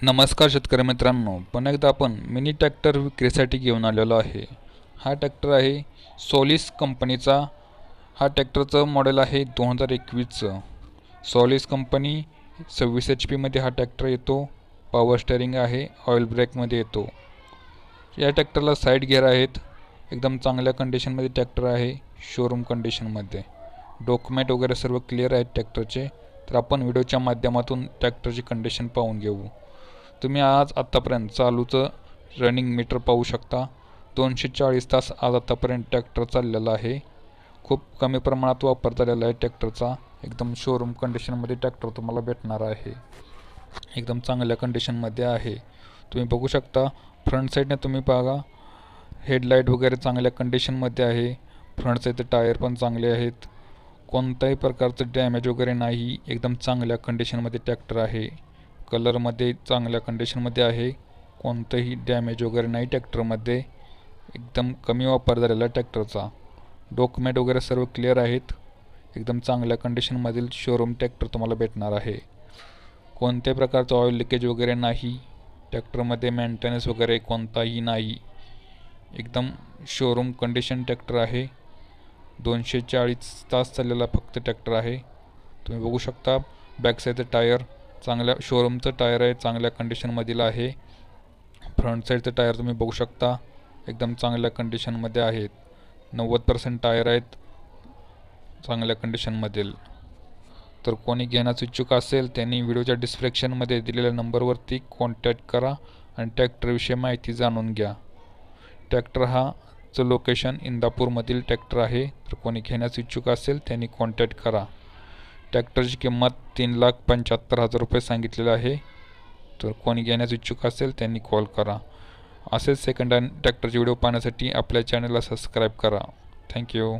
नमस्कार शेतकरी मित्रांनो, पुन्हा एकदा आपण मिनी ट्रॅक्टर विक्रीसाठी घेऊन आलेलो आहे। हा ट्रॅक्टर आहे सोलिस कंपनीचा। हा ट्रॅक्टरचं मॉडेल आहे 2021चं। सोलिस कंपनी 26 HP मध्ये हा ट्रॅक्टर येतो। पॉवर स्टेअरिंग आहे, ऑइल ब्रेकमध्ये येतो। या ट्रॅक्टरला साईड गिअर आहेत। एकदम चांगल्या कंडिशनमध्ये ट्रॅक्टर आहे, शोरूम कंडिशनमध्ये। डॉक्युमेंट वगैरे सर्व क्लिअर आहेत ट्रॅक्टरचे। तर आपण व्हिडिओच्या माध्यमातून ट्रॅक्टरची कंडिशन पाहून घेऊ। तुम्ही आतापर्यंत चालूचं रनिंग मीटर पाहू शकता। 240 तास आज आतापर्यंत ट्रॅक्टर चाललेला आहे। खूप कमी प्रमाणात वापर झालेला आहे ट्रॅक्टरचा। एकदम शोरूम कंडिशनमध्ये ट्रॅक्टर तुम्हाला भेटणार आहे। एकदम चांगल्या कंडिशनमध्ये आहे। तुम्ही बघू शकता फ्रंट साईडने तुम्ही बघा, हेडलाईट वगैरे चांगल्या कंडिशनमध्ये आहे। फ्रंट साईडचे टायर पण चांगले आहेत। कोणत्याही प्रकारचं डॅमेज वगैरे नाही। एकदम चांगल्या कंडिशनमध्ये ट्रॅक्टर आहे। कलरमध्ये चांगल्या कंडिशनमध्ये आहे। कोणतंही डॅमेज वगैरे नाही ट्रॅक्टरमध्ये। एकदम कमी वापर झालेला ट्रॅक्टरचा। डॉक्युमेंट वगैरे सर्व क्लिअर आहेत। एकदम चांगल्या कंडिशनमधील शोरूम ट्रॅक्टर तुम्हाला भेटणार आहे। कोणत्याही प्रकारचं ऑइल लिकेज वगैरे नाही। ट्रॅक्टरमध्ये मेंटेनन्स वगैरे कोणताही नाही। एकदम शोरूम कंडिशन ट्रॅक्टर आहे। 240 तास चाललेला फक्त ट्रॅक्टर आहे। तुम्ही बघू शकता बॅक साईडचं टायर चांगल्या शोरूमचं टायर आहे, चांगल्या कंडिशनमधील आहे। फ्रंट साईडचं टायर तुम्ही बघू शकता एकदम चांगल्या कंडिशनमध्ये आहेत। 90% टायर आहेत चांगल्या कंडिशनमधील। तर कोणी घेण्यास इच्छुक असेल त्यांनी व्हिडिओच्या डिस्क्रिप्शनमध्ये दिलेल्या नंबरवरती कॉन्टॅक्ट करा आणि ट्रॅक्टरविषयी माहिती जाणून घ्या। ट्रॅक्टर हा चं लोकेशन इंदापूरमधील ट्रॅक्टर आहे। तर कोणी घेण्यास इच्छुक असेल त्यांनी कॉन्टॅक्ट करा। ट्रॅक्टरची किंमत 3,75,000 रुपये सांगितलेली आहे। तर कोणी घेण्यास इच्छुक असेल त्यांनी कॉल करा। असेच सेकंड हँड ट्रॅक्टरचे व्हिडिओ पाहण्यासाठी आपल्या चॅनलला सबस्क्राईब करा। थँक्यू।